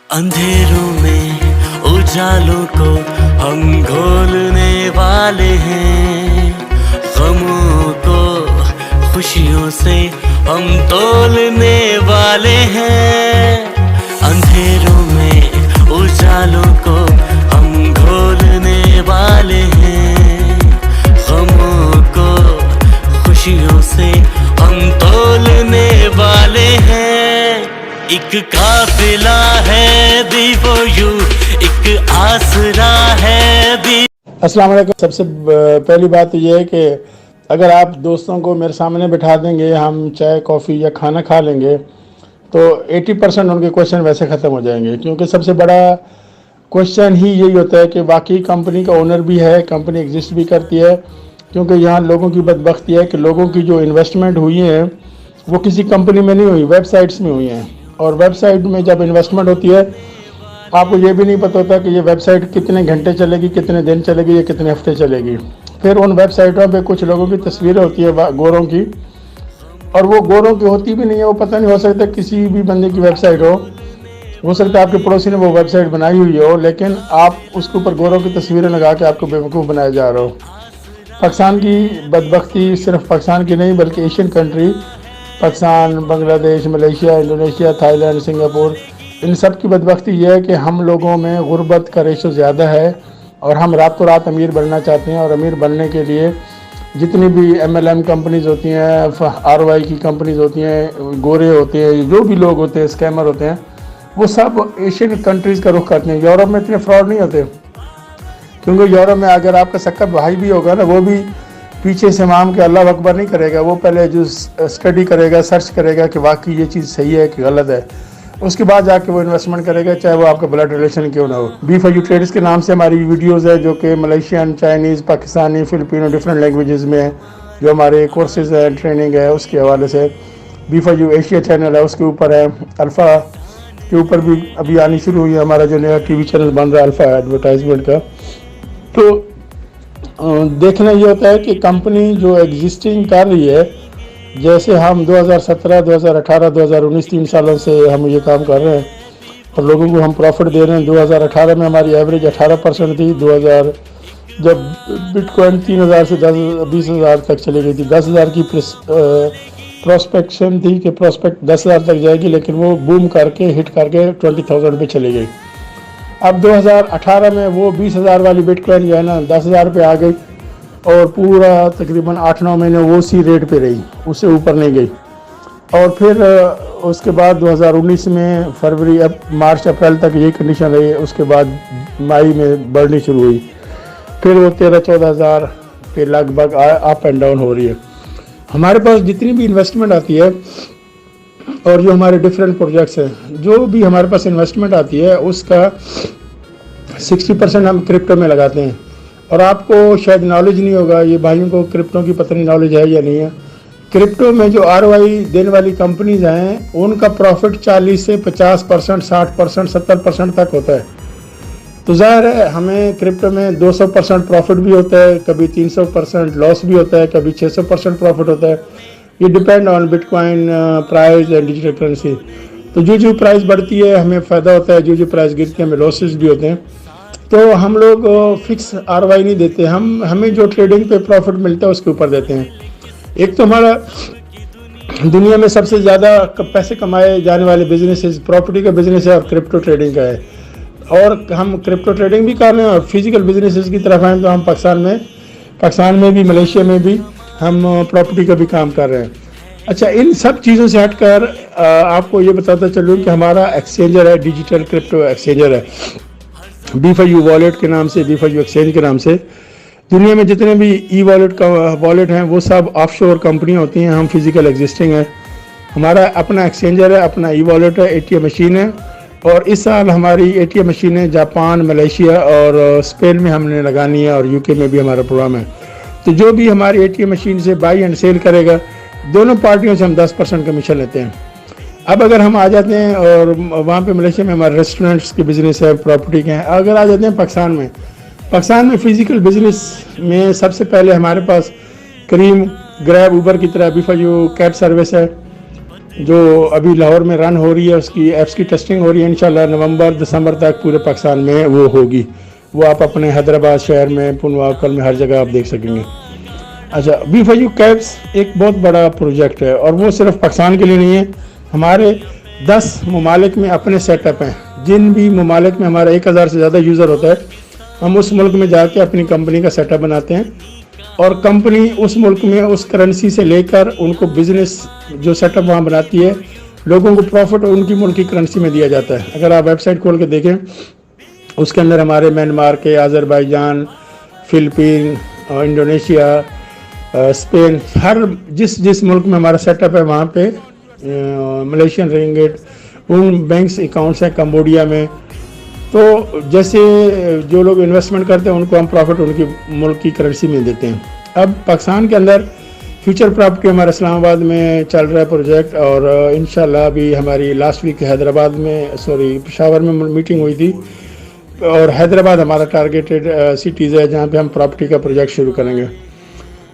अंधेरों में उजालों को हम घोलने वाले हैं, गमों को खुशियों से हम तोलने वाले हैं। अंधेरों में उजालों को हम घोलने वाले हैं, गमों को खुशियों से हम तोलने वाले हैं। एक काफिला है दी फॉर यू, एक आसरा है दी। अस्सलाम वालेकुम। सबसे पहली बात तो ये है कि अगर आप दोस्तों को मेरे सामने बिठा देंगे, हम चाय कॉफ़ी या खाना खा लेंगे, तो 80% उनके क्वेश्चन वैसे ख़त्म हो जाएंगे। क्योंकि सबसे बड़ा क्वेश्चन ही यही होता है कि वाकई कंपनी का ओनर भी है, कंपनी एग्जिस्ट भी करती है। क्योंकि यहाँ लोगों की बदबख्ती है कि लोगों की जो इन्वेस्टमेंट हुई है वो किसी कंपनी में नहीं हुई, वेबसाइट्स में हुई हैं। और वेबसाइट में जब इन्वेस्टमेंट होती है, आपको ये भी नहीं पता होता कि ये वेबसाइट कितने घंटे चलेगी, कितने दिन चलेगी या कितने हफ्ते चलेगी। फिर उन वेबसाइटों पे कुछ लोगों की तस्वीरें होती है गोरों की, और वो गोरों की होती भी नहीं है। वो पता नहीं, हो सकता है किसी भी बंदे की वेबसाइट हो सकता है आपके पड़ोसी ने वो वेबसाइट बनाई हुई हो, लेकिन आप उसके ऊपर गोरों की तस्वीरें लगा के आपको बेवकूफ़ बनाया जा रहा हो। पाकिस्तान की बदबख्ती सिर्फ पाकिस्तान की नहीं बल्कि Asian country, Pakistan, Bangladesh, Malaysia, Indonesia, Thailand, Singapore, इन सब की बदबख्ती यह है कि हम लोगों में गुर्बत का रेशो ज़्यादा है और हम रातों रात अमीर बनना चाहते हैं। और अमीर बनने के लिए जितनी भी MLM कंपनीज़ होती हैं, ROI की कंपनीज़ होती हैं, गोरे होते हैं, जो भी लोग होते हैं, स्कैमर होते हैं, वो सब एशियन कंट्रीज़ का रुख करते हैं। यूरोप में इतने फ्रॉड नहीं होते, क्योंकि यूरोप में अगर आपका सक्कर भाई भी होगा ना, वो भी पीछे से इमाम के अल्लाह अकबर नहीं करेगा। वो पहले जो स्टडी करेगा, सर्च करेगा कि वाकई ये चीज़ सही है कि गलत है, उसके बाद जाके वो इन्वेस्टमेंट करेगा, चाहे वो आपका ब्लड रिलेशन क्यों ना हो। B4U ट्रेडर्स के नाम से हमारी वीडियोस है जो कि Malaysian, Chinese, Pakistani, Filipino, different languages में है। जो हमारे कोर्सेज है, ट्रेनिंग है, उसके हवाले से B4U एशिया चैनल है, उसके ऊपर है। अल्फ़ा के ऊपर भी अभी आनी शुरू हुई है, हमारा जो नया TV चैनल बन रहा है अल्फ़ा एडवर्टाइजमेंट का। तो देखना ये होता है कि कंपनी जो एग्जिस्टिंग कर रही है, जैसे हम 2017, 2018, 2019 3 सालों से हम ये काम कर रहे हैं और लोगों को हम प्रॉफिट दे रहे हैं। 2018 में हमारी एवरेज 18% थी। 2000 जब बिटकॉइन 3000 से 20,000 तक चली गई थी, 10,000 की प्रोस्पेक्शन थी कि प्रोस्पेक्ट 10,000 तक जाएगी, लेकिन वो बूम करके हिट करके 20,000 पे चली गई। अब 2018 में वो 20,000 वाली बिटकॉइन जो है ना 10,000 पे आ गई और पूरा तकरीबन 8-9 महीने वो उसी रेट पे रही, उससे ऊपर नहीं गई। और फिर उसके बाद 2019 में फरवरी, मार्च, अप्रैल तक यही कंडीशन रही। उसके बाद मई में बढ़नी शुरू हुई, फिर वो 13-14,000 पे लगभग अप एंड डाउन हो रही है। हमारे पास जितनी भी इन्वेस्टमेंट आती है और जो हमारे डिफरेंट प्रोजेक्ट्स हैं, जो भी हमारे पास इन्वेस्टमेंट आती है उसका 60% हम क्रिप्टो में लगाते हैं। और आपको शायद नॉलेज नहीं होगा, ये भाइयों को क्रिप्टो की पता नहीं नॉलेज है या नहीं है। क्रिप्टो में जो ROI देने वाली कंपनीज हैं उनका प्रॉफिट 40 से 50%, 60%, 70% तक होता है। तो ज़ाहिर है हमें क्रिप्टो में 200% प्रॉफिट भी होता है, कभी 300% लॉस भी होता है, कभी 600% प्रॉफिट होता है। ये depend on bitcoin price and digital currency. तो जो प्राइस बढ़ती है हमें फ़ायदा होता है, जो प्राइस गिरती है हमें लॉसेस भी होते हैं। तो हम लोग फिक्स ROI नहीं देते, हमें जो ट्रेडिंग पे प्रॉफिट मिलता है उसके ऊपर देते हैं। एक तो हमारा दुनिया में सबसे ज़्यादा पैसे कमाए जाने वाले बिजनेस प्रॉपर्टी का बिजनेस है और क्रिप्टो ट्रेडिंग का है। और हम क्रिप्टो ट्रेडिंग भी कर रहे हैं और फिजिकल बिजनेसेस की तरफ आए तो हम पाकिस्तान में भी, मलेशिया में भी हम प्रॉपर्टी का भी काम कर रहे हैं। अच्छा, इन सब चीज़ों से हटकर आपको ये बताता चलूँ कि हमारा एक्सचेंजर है, डिजिटल क्रिप्टो एक्सचेंजर है B4U वॉलेट के नाम से, B4U एक्सचेंज के नाम से। दुनिया में जितने भी वॉलेट का वॉलेट हैं वो सब ऑफशोर कंपनियां होती हैं, हम फिजिकल एग्जिस्टिंग है। हमारा अपना एक्सचेंजर है, अपना वॉलेट है, ATM मशीन है। और इस साल हमारी ATM मशीनें जापान, मलेशिया और स्पेन में हमने लगानी है और UK में भी हमारा प्रोग्राम है। तो जो भी हमारी ATM मशीन से बाई एंड सेल करेगा, दोनों पार्टियों से हम 10% कमीशन लेते हैं। अब अगर हम आ जाते हैं और वहाँ पे मलेशिया में हमारे रेस्टोरेंट्स के बिज़नेस है, प्रॉपर्टी के हैं। अगर आ जाते हैं पाकिस्तान में फ़िज़िकल बिज़नेस में सबसे पहले हमारे पास करीम, ग्रैब, ऊबर की तरह B4U कैब सर्विस है। जो अभी लाहौर में रन हो रही है, उसकी ऐप्स की टेस्टिंग हो रही है। इंशाल्लाह नवंबर दिसंबर तक पूरे पाकिस्तान में वो होगी। वो आप अपने हैदराबाद शहर में, पुनवाकल में, हर जगह आप देख सकेंगे। अच्छा, B4U कैब्स एक बहुत बड़ा प्रोजेक्ट है और वो सिर्फ पाकिस्तान के लिए नहीं है। हमारे 10 ममालिक में अपने सेटअप हैं। जिन भी ममालिक में हमारा 1000 से ज़्यादा यूज़र होता है, हम उस मुल्क में जाके अपनी कंपनी का सेटअप बनाते हैं और कंपनी उस मुल्क में उस करेंसी से लेकर उनको बिजनेस जो सेटअप वहाँ बनाती है, लोगों को प्रॉफिट उनकी मुल्क की करेंसी में दिया जाता है। अगर आप वेबसाइट खोल के देखें, उसके अंदर हमारे म्यांमार के, आज़रबाईजान, फ़िलिपीन, इंडोनेशिया, स्पेन, हर जिस मुल्क में हमारा सेटअप है वहाँ पे मलेशियन रिंगिट, उन बैंक्स अकाउंट्स हैं कंबोडिया में। तो जैसे जो लोग इन्वेस्टमेंट करते हैं उनको हम प्रॉफिट उनकी मुल्क की करेंसी में देते हैं। अब पाकिस्तान के अंदर फ्यूचर प्रॉपर्टी हमारा इस्लामाबाद में चल रहा है प्रोजेक्ट, और इंशाल्लाह अभी हमारी लास्ट वीक हैदराबाद में, पेशावर में मीटिंग हुई थी, और हैदराबाद हमारा टारगेटेड सिटीज़ है जहाँ पे हम प्रॉपर्टी का प्रोजेक्ट शुरू करेंगे।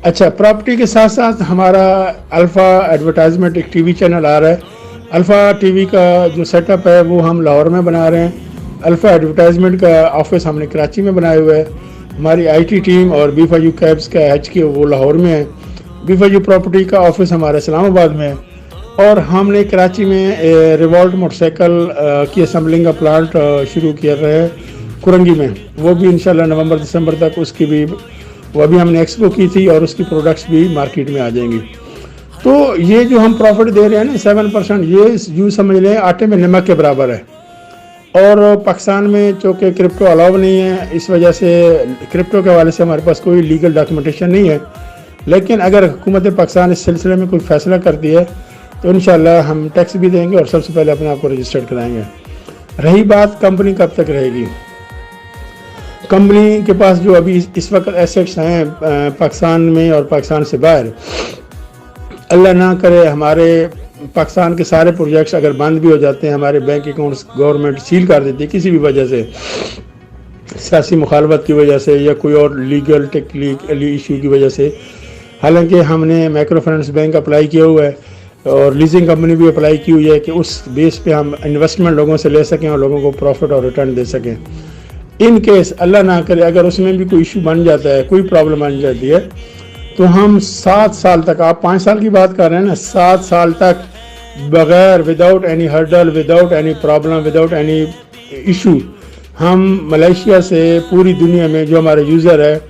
अच्छा, प्रॉपर्टी के साथ साथ हमारा अल्फ़ा एडवर्टाइजमेंट एक टीवी चैनल आ रहा है। अल्फ़ा टीवी का जो सेटअप है वो हम लाहौर में बना रहे हैं। अल्फ़ा एडवर्टाइजमेंट का ऑफिस हमने कराची में बनाया हुआ है। हमारी IT टीम और B4U कैब्स का HQ वो लाहौर में है। B4U प्रॉपर्टी का ऑफिस हमारा इस्लामाबाद में है, और हमने कराची में रिवॉल्ट मोटरसाइकिल की असम्बलिंग का प्लांट शुरू किया रहे हैं कुरंगी में। वो भी इंशाल्लाह नवंबर दिसंबर तक उसकी भी वो अभी हमने एक्सपो की थी और उसकी प्रोडक्ट्स भी मार्केट में आ जाएंगी। तो ये जो हम प्रॉफिट दे रहे हैं ना 7%, ये यूँ समझ लें आटे में नमक के बराबर है। और पाकिस्तान में चूँकि क्रिप्टो अलाउ नहीं है, इस वजह से क्रिप्टो के हवाले से हमारे पास कोई लीगल डॉक्यूमेंटेशन नहीं है। लेकिन अगर हुकूमत पाकिस्तान इस सिलसिले में कोई फैसला करती है तो इंशाल्लाह हम टैक्स भी देंगे और सबसे पहले अपने आप को रजिस्टर्ड कराएंगे। रही बात कंपनी कब तक रहेगी, कंपनी के पास जो अभी इस वक्त एसेट्स हैं पाकिस्तान में और पाकिस्तान से बाहर, अल्लाह ना करे हमारे पाकिस्तान के सारे प्रोजेक्ट्स अगर बंद भी हो जाते हैं, हमारे बैंक अकाउंट्स गवर्नमेंट सील कर देती है किसी भी वजह से, सियासी मुखालफत की वजह से या कोई और लीगल टेक्निकल इशू की वजह से। हालांकि हमने माइक्रो फाइनेंस बैंक अप्लाई किया हुआ है और लीजिंग कंपनी भी अप्लाई की हुई है कि उस बेस पे हम इन्वेस्टमेंट लोगों से ले सकें और लोगों को प्रॉफिट और रिटर्न दे सकें। इन केस अल्लाह ना करे अगर उसमें भी कोई इशू बन जाता है, कोई प्रॉब्लम बन जाती है, तो हम 7 साल तक, आप 5 साल की बात कर रहे हैं ना, 7 साल तक बगैर, without any hurdle, without any problem, without any issue, हम मलेशिया से पूरी दुनिया में जो हमारे यूज़र है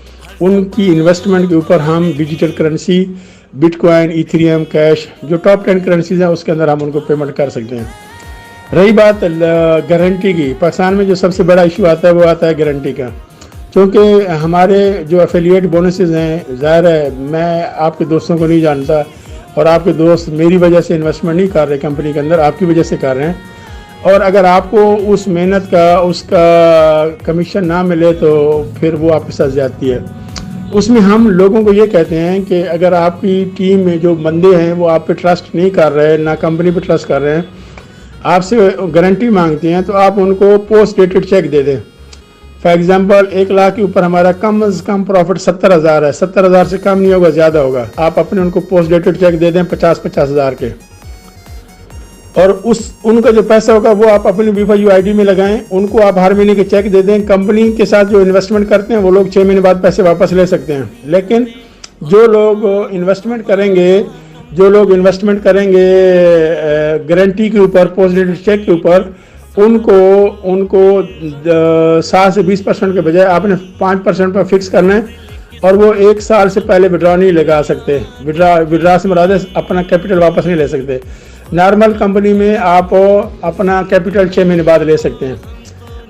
उनकी इन्वेस्टमेंट के ऊपर हम digital currency, bitcoin, Ethereum, cash, जो टॉप 10 करेंसीज हैं उसके अंदर हम उनको पेमेंट कर सकते हैं। रही बात गारंटी की, पाकिस्तान में जो सबसे बड़ा इशू आता है वो आता है गारंटी का, क्योंकि हमारे जो एफिलिएट बोनसेस हैं, ज़ाहिर है मैं आपके दोस्तों को नहीं जानता और आपके दोस्त मेरी वजह से इन्वेस्टमेंट नहीं कर रहे कंपनी के अंदर, आपकी वजह से कर रहे हैं। और अगर आपको उस मेहनत का, उसका कमीशन ना मिले तो फिर वो आपके साथ ज़्यादती है। उसमें हम लोगों को ये कहते हैं कि अगर आपकी टीम में जो बंदे हैं वो आप पे ट्रस्ट नहीं कर रहे, ना कंपनी पे ट्रस्ट कर रहे हैं, आपसे गारंटी मांगते हैं, तो आप उनको पोस्ट डेटेड चेक दे दें। फॉर एग्जांपल 1 लाख के ऊपर हमारा कम से कम प्रॉफिट 70,000 है, 70,000 से कम नहीं होगा, ज़्यादा होगा। आप अपने उनको पोस्ट डेटेड चेक दे दें 50,000 के, और उनका जो पैसा होगा वो आप अपनी B4U ID में लगाएं। उनको आप हर महीने के चेक दे दें। कंपनी के साथ जो इन्वेस्टमेंट करते हैं वो लोग 6 महीने बाद पैसे वापस ले सकते हैं, लेकिन जो लोग इन्वेस्टमेंट करेंगे गारंटी के ऊपर, पोस्ट डेटेड चेक के ऊपर, उनको 7 से 20% के बजाय आपने 5% पर फिक्स करना है, और वो 1 साल से पहले विड्रॉ नहीं लगा सकते। विड्रॉ से मुराद है अपना कैपिटल वापस नहीं ले सकते। नॉर्मल कंपनी में आप अपना कैपिटल 6 महीने बाद ले सकते हैं।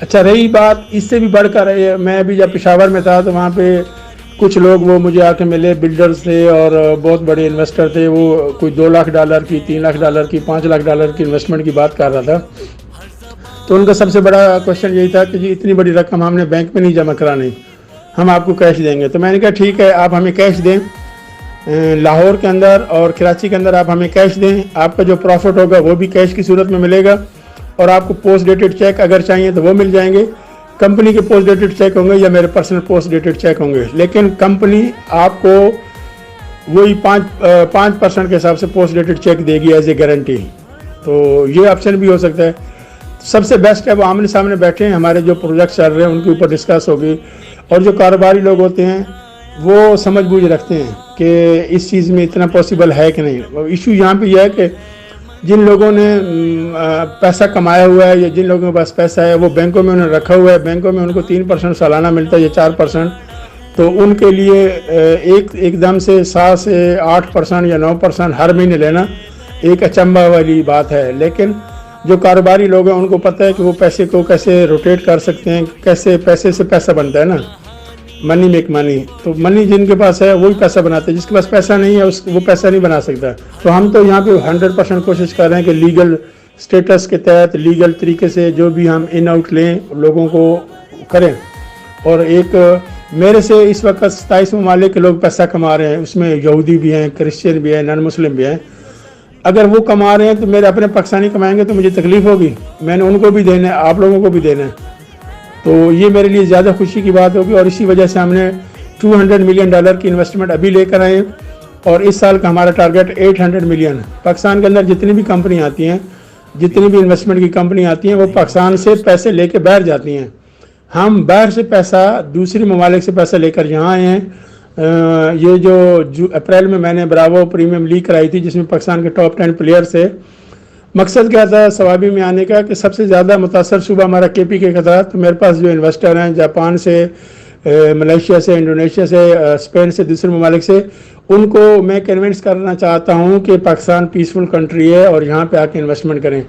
अच्छा, रही बात इससे भी बढ़कर, मैं अभी जब पेशावर में था तो वहाँ पे कुछ लोग वो मुझे आके मिले, बिल्डर्स थे और बहुत बड़े इन्वेस्टर थे। वो कोई $2 लाख की, $3 लाख की, $5 लाख की इन्वेस्टमेंट की बात कर रहा था। तो उनका सबसे बड़ा क्वेश्चन यही था कि जी इतनी बड़ी रकम हमने बैंक में नहीं जमा करानी, हम आपको कैश देंगे। तो मैंने कहा ठीक है, आप हमें कैश दें, लाहौर के अंदर और कराची के अंदर आप हमें कैश दें, आपका जो प्रॉफिट होगा वो भी कैश की सूरत में मिलेगा, और आपको पोस्ट डेटेड चेक अगर चाहिए तो वो मिल जाएंगे। कंपनी के पोस्ट डेटेड चेक होंगे या मेरे पर्सनल पोस्ट डेटेड चेक होंगे, लेकिन कंपनी आपको वही 5% के हिसाब से पोस्ट डेटेड चेक देगी एज ए गारंटी। तो ये ऑप्शन भी हो सकता है। सबसे बेस्ट है वो आमने सामने बैठे हैं, हमारे जो प्रोजेक्ट चल रहे हैं उनके ऊपर डिस्कस होगी, और जो कारोबारी लोग होते हैं वो समझ बूझ रखते हैं कि इस चीज़ में इतना पॉसिबल है कि नहीं। इशू यहाँ पे यह है कि जिन लोगों ने पैसा कमाया हुआ है या जिन लोगों के पास पैसा है वो बैंकों में उन्होंने रखा हुआ है, बैंकों में उनको 3% सालाना मिलता है या 4%, तो उनके लिए एकदम से 7 से 8% या 9% हर महीने लेना एक अचंभा वाली बात है। लेकिन जो कारोबारी लोग हैं उनको पता है कि वो पैसे को कैसे रोटेट कर सकते हैं, कैसे पैसे से पैसा बनता है ना, मनी मेक मनी। तो मनी जिनके पास है वही पैसा बनाते हैं, जिसके पास पैसा नहीं है वो पैसा नहीं बना सकता। तो हम तो यहाँ पे 100% कोशिश कर रहे हैं कि लीगल स्टेटस के तहत लीगल तरीके से जो भी हम इन आउट लें लोगों को करें। और एक मेरे से इस वक्त 27 ममालिक के लोग पैसा कमा रहे हैं, उसमें यहूदी भी हैं, क्रिश्चियन भी हैं, नॉन मुस्लिम भी हैं। अगर वो कमा रहे हैं तो मेरे अपने पाकिस्तानी कमाएंगे तो मुझे तकलीफ होगी, मैंने उनको भी देना है, आप लोगों को भी देना है। तो ये मेरे लिए ज़्यादा खुशी की बात होगी, और इसी वजह से हमने $200 मिलियन की इन्वेस्टमेंट अभी लेकर आए, और इस साल का हमारा टारगेट 800 मिलियन। पाकिस्तान के अंदर जितनी भी कंपनी आती हैं, जितनी भी इन्वेस्टमेंट की कंपनी आती हैं, वो पाकिस्तान से पैसे लेके बाहर जाती हैं। हम बाहर से पैसा, दूसरी ममालिक से पैसा लेकर यहाँ आए हैं। ये जो अप्रैल में मैंने ब्रावो प्रीमियम लीग कराई थी जिसमें पाकिस्तान के टॉप 10 प्लेयर्स थे। मकसद क्या था सवाबी में आने का कि सबसे ज़्यादा मुतासर सूबा हमारा KPK का था। तो मेरे पास जो इन्वेस्टर हैं जापान से, मलेशिया से, इंडोनेशिया से, स्पेन से, दूसरे ममालिक से, उनको मैं कन्विंस करना चाहता हूँ कि पाकिस्तान पीसफुल कंट्री है और यहाँ पे आके इन्वेस्टमेंट करें।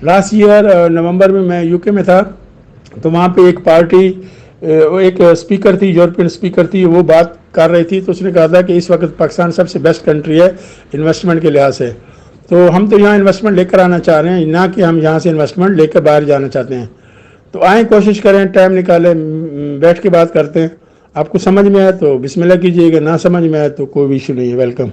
लास्ट ईयर नवंबर में मैं UK में था, तो वहाँ पे एक पार्टी, एक स्पीकर थी, यूरोपियन स्पीकर थी, वो बात कर रही थी। तो उसने कहा था कि इस वक्त पाकिस्तान सबसे बेस्ट कंट्री है इन्वेस्टमेंट के लिहाज से। तो हम तो यहाँ इन्वेस्टमेंट लेकर आना चाह रहे हैं, ना कि हम यहाँ से इन्वेस्टमेंट लेकर बाहर जाना चाहते हैं। तो आए, कोशिश करें, टाइम निकालें, बैठ के बात करते हैं। आपको समझ में आए तो बिस्मिल्लाह कीजिएगा, ना समझ में आए तो कोई भी इशू नहीं है। वेलकम।